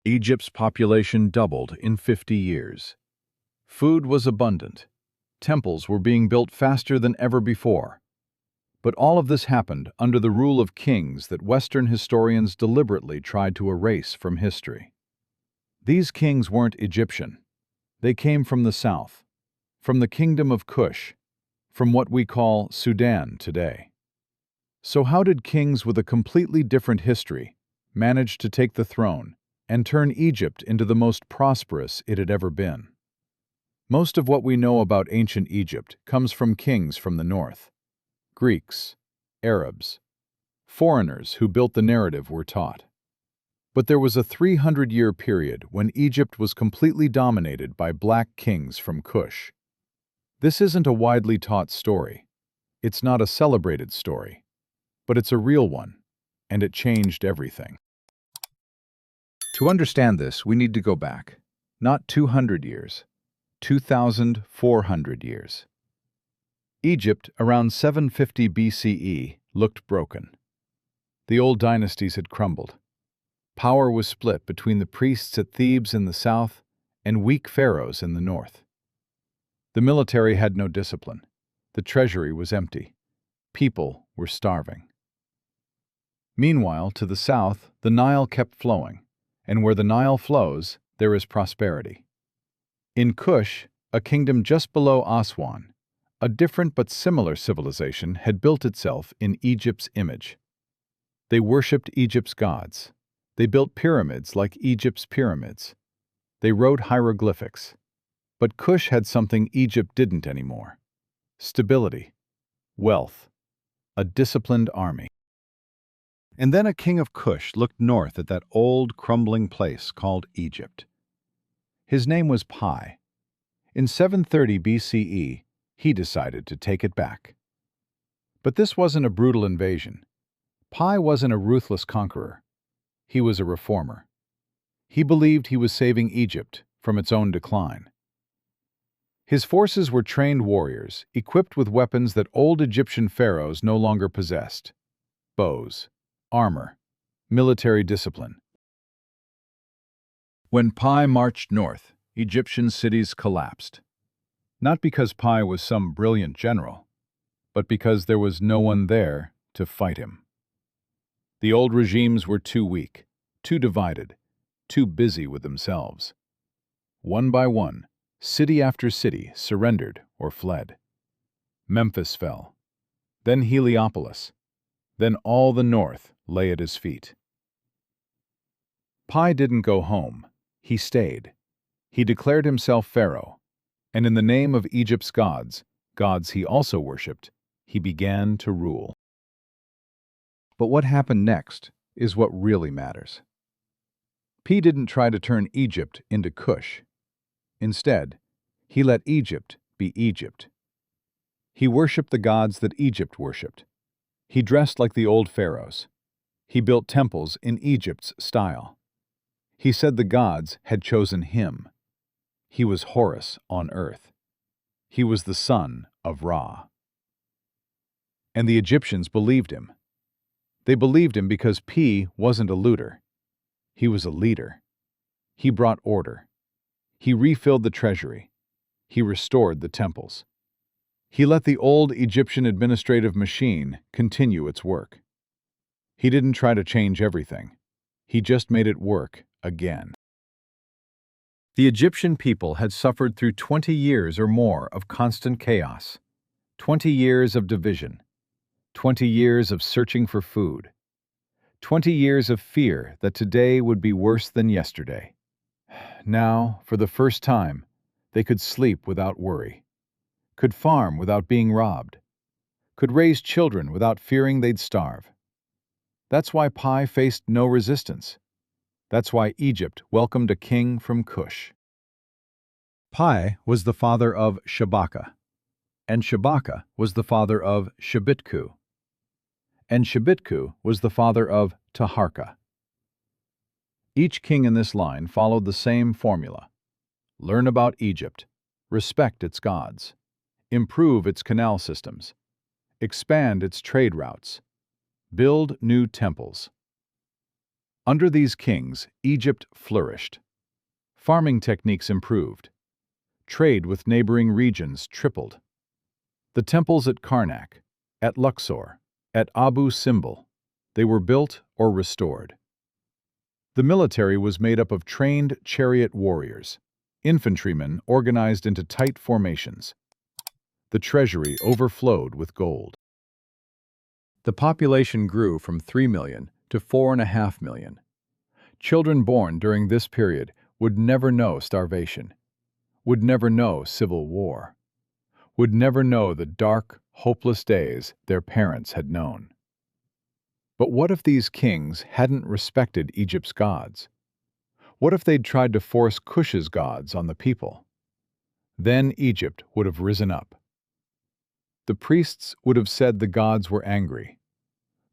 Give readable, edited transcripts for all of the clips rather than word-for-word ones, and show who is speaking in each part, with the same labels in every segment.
Speaker 1: Egypt's population doubled in 50 years. Food was abundant. Temples were being built faster than ever before. But all of this happened under the rule of kings that Western historians deliberately tried to erase from history. These kings weren't Egyptian. They came from the south, from the kingdom of Kush, from what we call Sudan today. So how did kings with a completely different history manage to take the throne and turn Egypt into the most prosperous it had ever been? Most of what we know about ancient Egypt comes from kings from the north. Greeks, Arabs, foreigners who built the narrative were taught. But there was a 300-year period when Egypt was completely dominated by black kings from Kush. This isn't a widely taught story. It's not a celebrated story. But it's a real one, and it changed everything. To understand this, we need to go back, not 200 years, 2,400 years. Egypt, around 750 BCE, looked broken. The old dynasties had crumbled. Power was split between the priests at Thebes in the south and weak pharaohs in the north. The military had no discipline. The treasury was empty. People were starving. Meanwhile, to the south, the Nile kept flowing, and where the Nile flows, there is prosperity. In Kush, a kingdom just below Aswan, a different but similar civilization had built itself in Egypt's image. They worshipped Egypt's gods. They built pyramids like Egypt's pyramids. They wrote hieroglyphics. But Kush had something Egypt didn't anymore: stability, wealth, a disciplined army. And then a king of Kush looked north at that old, crumbling place called Egypt. His name was Piye. In 730 BCE, he decided to take it back. But this wasn't a brutal invasion. Piye wasn't a ruthless conqueror. He was a reformer. He believed he was saving Egypt from its own decline. His forces were trained warriors, equipped with weapons that old Egyptian pharaohs no longer possessed: bows, armor, military discipline. When Piye marched north, Egyptian cities collapsed. Not because Piye was some brilliant general, but because there was no one there to fight him. The old regimes were too weak, too divided, too busy with themselves. One by one, city after city surrendered or fled. Memphis fell, then Heliopolis, then all the north lay at his feet. Piye didn't go home. He stayed. He declared himself Pharaoh, and in the name of Egypt's gods, gods he also worshipped, he began to rule. But what happened next is what really matters. Piye didn't try to turn Egypt into Kush. Instead, he let Egypt be Egypt. He worshipped the gods that Egypt worshipped. He dressed like the old pharaohs. He built temples in Egypt's style. He said the gods had chosen him. He was Horus on earth. He was the son of Ra. And the Egyptians believed him. They believed him because Piye wasn't a looter. He was a leader. He brought order. He refilled the treasury. He restored the temples. He let the old Egyptian administrative machine continue its work. He didn't try to change everything. He just made it work again. The Egyptian people had suffered through 20 years or more of constant chaos, 20 years of division, 20 years of searching for food, 20 years of fear that today would be worse than yesterday. Now, for the first time, they could sleep without worry, could farm without being robbed, could raise children without fearing they'd starve. That's why Piye faced no resistance. That's why Egypt welcomed a king from Kush. Piye was the father of Shabaka, and Shabaka was the father of Shabitku, and Shabitku was the father of Taharqa. Each king in this line followed the same formula: learn about Egypt, respect its gods, improve its canal systems, expand its trade routes, build new temples. Under these kings, Egypt flourished. Farming techniques improved. Trade with neighboring regions tripled. The temples at Karnak, at Luxor, at Abu Simbel, they were built or restored. The military was made up of trained chariot warriors, infantrymen organized into tight formations. The treasury overflowed with gold. The population grew from 3 million to 4.5 million. Children born during this period would never know starvation, would never know civil war, would never know the dark, hopeless days their parents had known. But what if these kings hadn't respected Egypt's gods? What if they'd tried to force Cush's gods on the people? Then Egypt would have risen up. The priests would have said the gods were angry.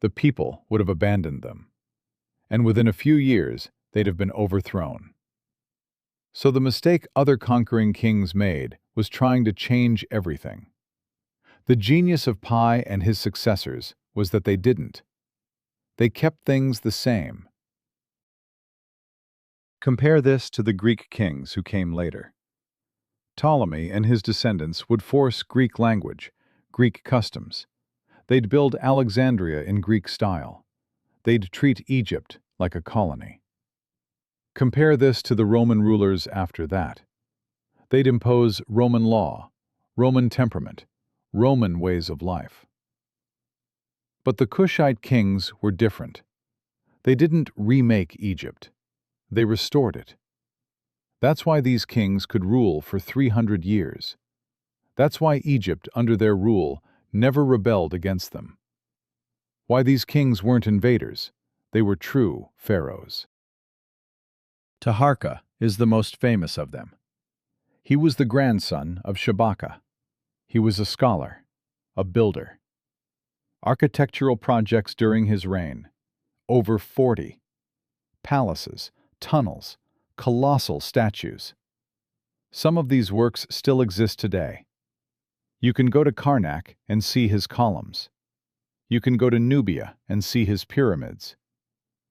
Speaker 1: The people would have abandoned them. And within a few years, they'd have been overthrown. So the mistake other conquering kings made was trying to change everything. The genius of Piye and his successors was that they didn't. They kept things the same. Compare this to the Greek kings who came later. Ptolemy and his descendants would force Greek language, Greek customs. They'd build Alexandria in Greek style. They'd treat Egypt like a colony. Compare this to the Roman rulers after that. They'd impose Roman law, Roman temperament, Roman ways of life. But the Kushite kings were different. They didn't remake Egypt. They restored it. That's why these kings could rule for 300 years. That's why Egypt, under their rule, never rebelled against them. Why these kings weren't invaders. They were true pharaohs. Taharqa is the most famous of them. He was the grandson of Shabaka. He was a scholar, a builder. Architectural projects during his reign, over 40. Palaces, tunnels, colossal statues. Some of these works still exist today. You can go to Karnak and see his columns. You can go to Nubia and see his pyramids.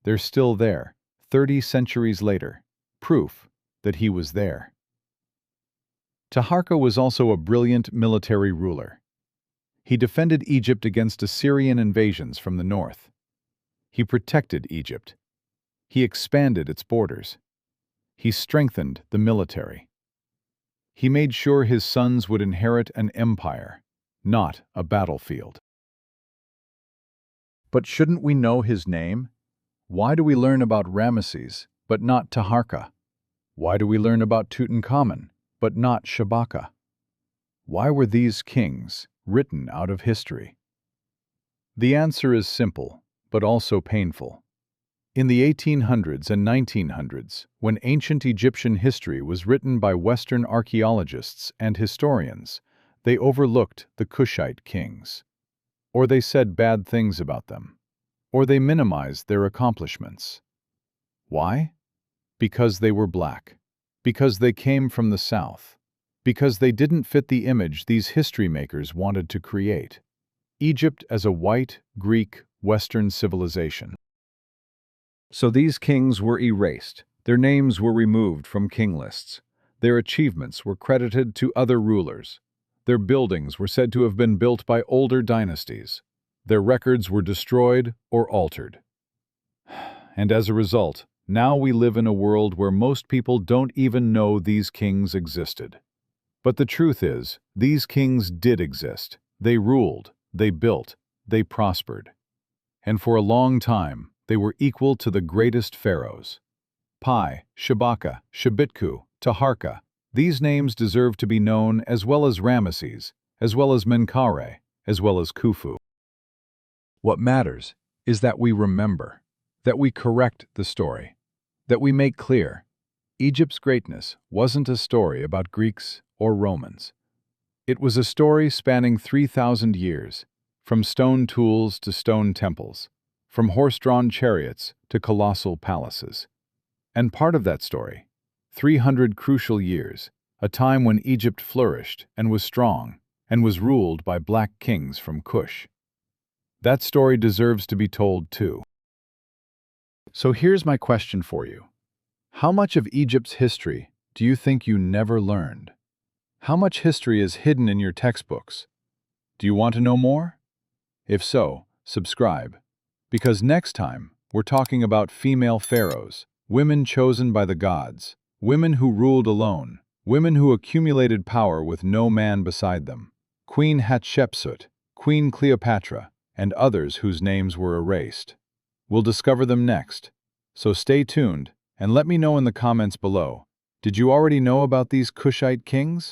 Speaker 1: They're still there, 30 centuries later, proof that he was there. Taharqa was also a brilliant military ruler. He defended Egypt against Assyrian invasions from the north. He protected Egypt. He expanded its borders. He strengthened the military. He made sure his sons would inherit an empire, not a battlefield. But shouldn't we know his name? Why do we learn about Ramesses, but not Taharqa? Why do we learn about Tutankhamun, but not Shabaka? Why were these kings written out of history? The answer is simple, but also painful. In the 1800s and 1900s, when ancient Egyptian history was written by Western archaeologists and historians, they overlooked the Kushite kings. Or they said bad things about them. Or they minimized their accomplishments. Why? Because they were black. Because they came from the south. Because they didn't fit the image these history makers wanted to create. Egypt as a white, Greek, Western civilization. So these kings were erased. Their names were removed from king lists. Their achievements were credited to other rulers. Their buildings were said to have been built by older dynasties. Their records were destroyed or altered. And as a result, now we live in a world where most people don't even know these kings existed. But the truth is, these kings did exist. They ruled, they built, they prospered. And for a long time, they were equal to the greatest pharaohs. Piye, Shabaka, Shabitku, Taharqa. These names deserve to be known as well as Ramesses, as well as Menkaure, as well as Khufu. What matters is that we remember, that we correct the story, that we make clear Egypt's greatness wasn't a story about Greeks or Romans. It was a story spanning 3,000 years, from stone tools to stone temples, from horse-drawn chariots to colossal palaces. And part of that story, 300 crucial years, a time when Egypt flourished and was strong and was ruled by black kings from Kush. That story deserves to be told too. So here's my question for you. How much of Egypt's history do you think you never learned? How much history is hidden in your textbooks? Do you want to know more? If so, subscribe. Because next time, we're talking about female pharaohs, women chosen by the gods, women who ruled alone, women who accumulated power with no man beside them. Queen Hatshepsut, Queen Cleopatra, and others whose names were erased. We'll discover them next. So stay tuned and let me know in the comments below. Did you already know about these Kushite kings?